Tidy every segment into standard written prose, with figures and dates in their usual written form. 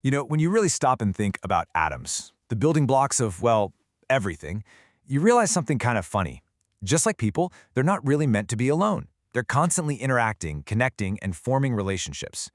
When you really stop and think about atoms, the building blocks of, well, everything, you realize something kind of funny. Just like people, they're not really meant to be alone. They're constantly interacting, connecting, and forming relationships.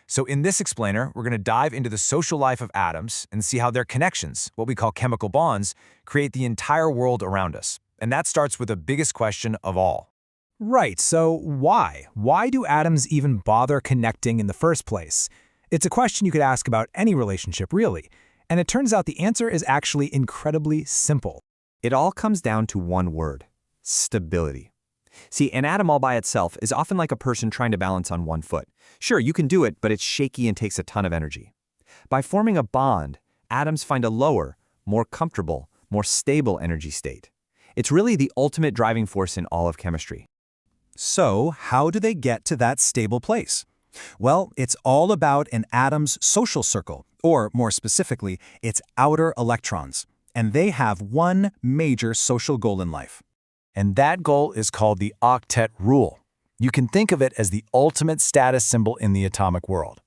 So in this explainer, we're going to dive into the social life of atoms and see how their connections, what we call chemical bonds, create the entire world around us. And that starts with the biggest question of all. Right, so why? Why do atoms even bother connecting in the first place? It's a question you could ask about any relationship, really. And it turns out the answer is actually incredibly simple. It all comes down to one word: stability. See, an atom all by itself is often like a person trying to balance on one foot. Sure, you can do it, but it's shaky and takes a ton of energy. By forming a bond, atoms find a lower, more comfortable, more stable energy state. It's really the ultimate driving force in all of chemistry. So, how do they get to that stable place? Well, it's all about an atom's social circle, or more specifically, its outer electrons. And they have one major social goal in life. And that goal is called the octet rule. You can think of it as the ultimate status symbol in the atomic world.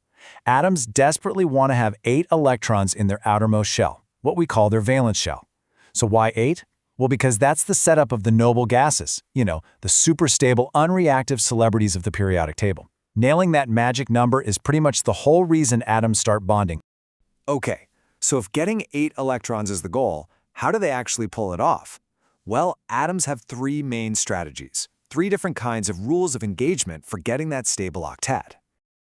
Atoms desperately want to have 8 electrons in their outermost shell, what we call their valence shell. So why 8? Well, because that's the setup of the noble gases, the super stable, unreactive celebrities of the periodic table. Nailing that magic number is pretty much the whole reason atoms start bonding. Okay, so if getting 8 electrons is the goal, how do they actually pull it off? Well, atoms have 3 main strategies, 3 different kinds of rules of engagement for getting that stable octet.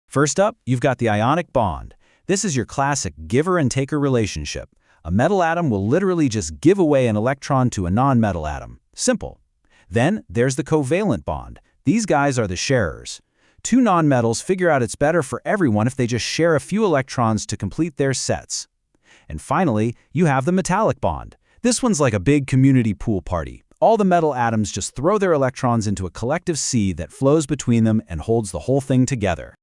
First up, you've got the ionic bond. This is your classic giver and taker relationship. A metal atom will literally just give away an electron to a non-metal atom. Simple. Then there's the covalent bond. These guys are the sharers. 2 nonmetals figure out it's better for everyone if they just share a few electrons to complete their sets. And finally, you have the metallic bond. This one's like a big community pool party. All the metal atoms just throw their electrons into a collective sea that flows between them and holds the whole thing together.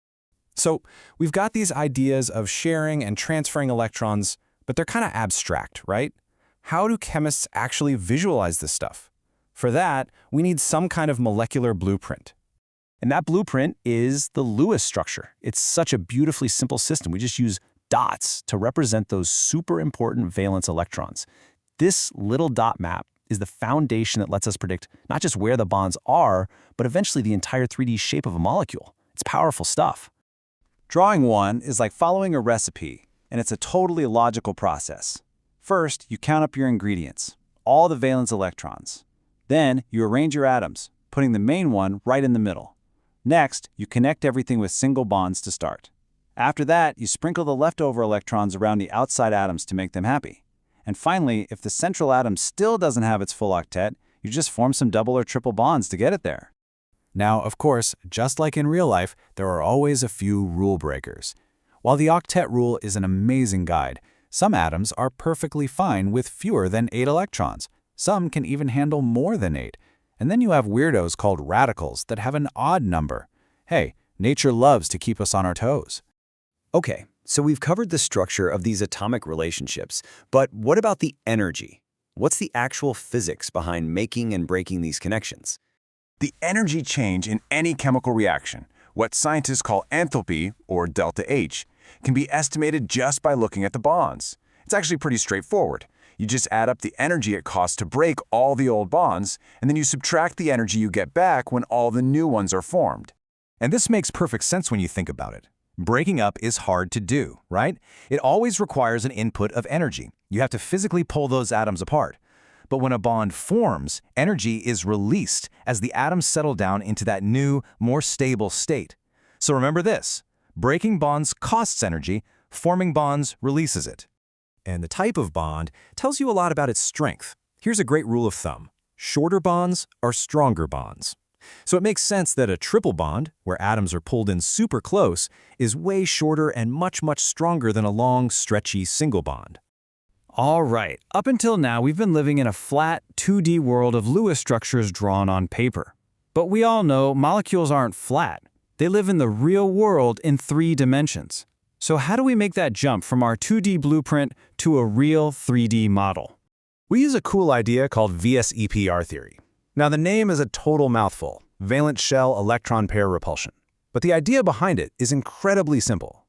So we've got these ideas of sharing and transferring electrons, but they're kind of abstract, right? How do chemists actually visualize this stuff? For that, we need some kind of molecular blueprint. And that blueprint is the Lewis structure. It's such a beautifully simple system. We just use dots to represent those super important valence electrons. This little dot map is the foundation that lets us predict not just where the bonds are, but eventually the entire 3D shape of a molecule. It's powerful stuff. Drawing one is like following a recipe, and it's a totally logical process. First, you count up your ingredients, all the valence electrons. Then, you arrange your atoms, putting the main one right in the middle. Next, you connect everything with single bonds to start. After that, you sprinkle the leftover electrons around the outside atoms to make them happy. And finally, if the central atom still doesn't have its full octet, you just form some double or triple bonds to get it there. Now, of course, just like in real life, there are always a few rule breakers. While the octet rule is an amazing guide, some atoms are perfectly fine with fewer than 8 electrons. Some can even handle more than 8. And then you have weirdos called radicals that have an odd number. Hey, nature loves to keep us on our toes. Okay, so we've covered the structure of these atomic relationships, but what about the energy? What's the actual physics behind making and breaking these connections? The energy change in any chemical reaction, what scientists call enthalpy, or delta H, can be estimated just by looking at the bonds. It's actually pretty straightforward. You just add up the energy it costs to break all the old bonds, and then you subtract the energy you get back when all the new ones are formed. And this makes perfect sense when you think about it. Breaking up is hard to do, right? It always requires an input of energy. You have to physically pull those atoms apart. But when a bond forms, energy is released as the atoms settle down into that new, more stable state. So remember this: breaking bonds costs energy, forming bonds releases it. And the type of bond tells you a lot about its strength. Here's a great rule of thumb: shorter bonds are stronger bonds. So it makes sense that a triple bond, where atoms are pulled in super close, is way shorter and much, much stronger than a long, stretchy single bond. All right, up until now, we've been living in a flat, 2D world of Lewis structures drawn on paper. But we all know molecules aren't flat. They live in the real world in 3 dimensions. So how do we make that jump from our 2D blueprint to a real 3D model? We use a cool idea called VSEPR theory. Now, the name is a total mouthful: valence shell electron pair repulsion. But the idea behind it is incredibly simple.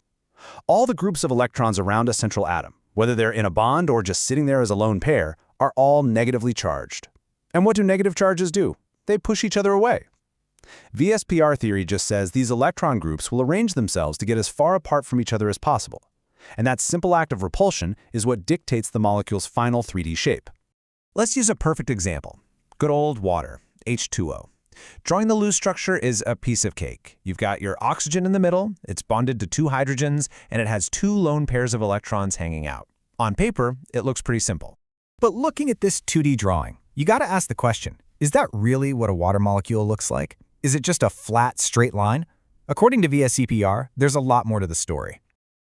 All the groups of electrons around a central atom, whether they're in a bond or just sitting there as a lone pair, are all negatively charged. And what do negative charges do? They push each other away. VSPR theory just says these electron groups will arrange themselves to get as far apart from each other as possible. And that simple act of repulsion is what dictates the molecule's final 3D shape. Let's use a perfect example. Good old water, H2O. Drawing the loose structure is a piece of cake. You've got your oxygen in the middle, it's bonded to 2 hydrogens, and it has 2 lone pairs of electrons hanging out. On paper, it looks pretty simple. But looking at this 2D drawing, you gotta ask the question, is that really what a water molecule looks like? Is it just a flat, straight line? According to VSEPR, there's a lot more to the story.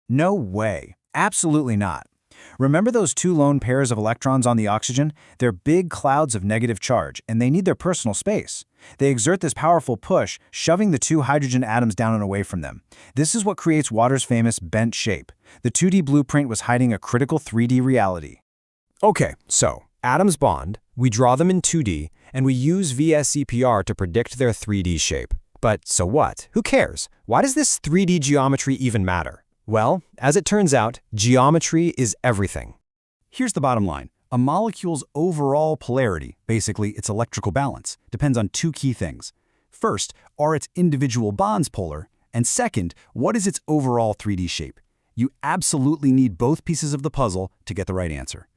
No way. Absolutely not. Remember those 2 lone pairs of electrons on the oxygen? They're big clouds of negative charge, and they need their personal space. They exert this powerful push, shoving the 2 hydrogen atoms down and away from them. This is what creates water's famous bent shape. The 2D blueprint was hiding a critical 3D reality. Okay, so atoms bond, we draw them in 2D, and we use VSEPR to predict their 3D shape. But so what? Who cares? Why does this 3D geometry even matter? Well, as it turns out, geometry is everything. Here's the bottom line. A molecule's overall polarity, basically its electrical balance, depends on 2 key things. First, are its individual bonds polar? And second, what is its overall 3D shape? You absolutely need both pieces of the puzzle to get the right answer.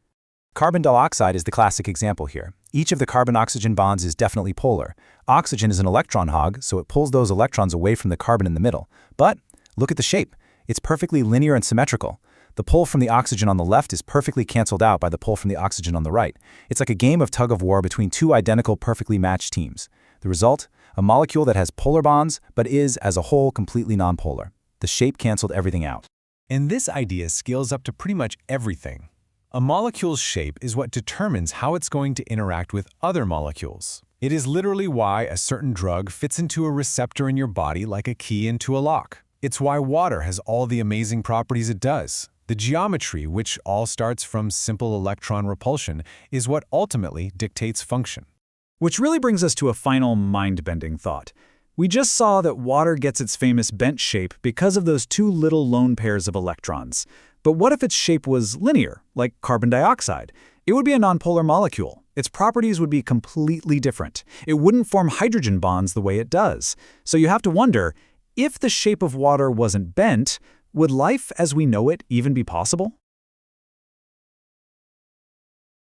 Carbon dioxide is the classic example here. Each of the carbon-oxygen bonds is definitely polar. Oxygen is an electron hog, so it pulls those electrons away from the carbon in the middle. But look at the shape. It's perfectly linear and symmetrical. The pull from the oxygen on the left is perfectly canceled out by the pull from the oxygen on the right. It's like a game of tug-of-war between 2 identical, perfectly matched teams. The result? A molecule that has polar bonds, but is, as a whole, completely nonpolar. The shape canceled everything out. And this idea scales up to pretty much everything. A molecule's shape is what determines how it's going to interact with other molecules. It is literally why a certain drug fits into a receptor in your body like a key into a lock. It's why water has all the amazing properties it does. The geometry, which all starts from simple electron repulsion, is what ultimately dictates function. Which really brings us to a final mind-bending thought. We just saw that water gets its famous bent shape because of those 2 little lone pairs of electrons. But what if its shape was linear, like carbon dioxide? It would be a nonpolar molecule. Its properties would be completely different. It wouldn't form hydrogen bonds the way it does. So you have to wonder, if the shape of water wasn't bent, would life as we know it even be possible?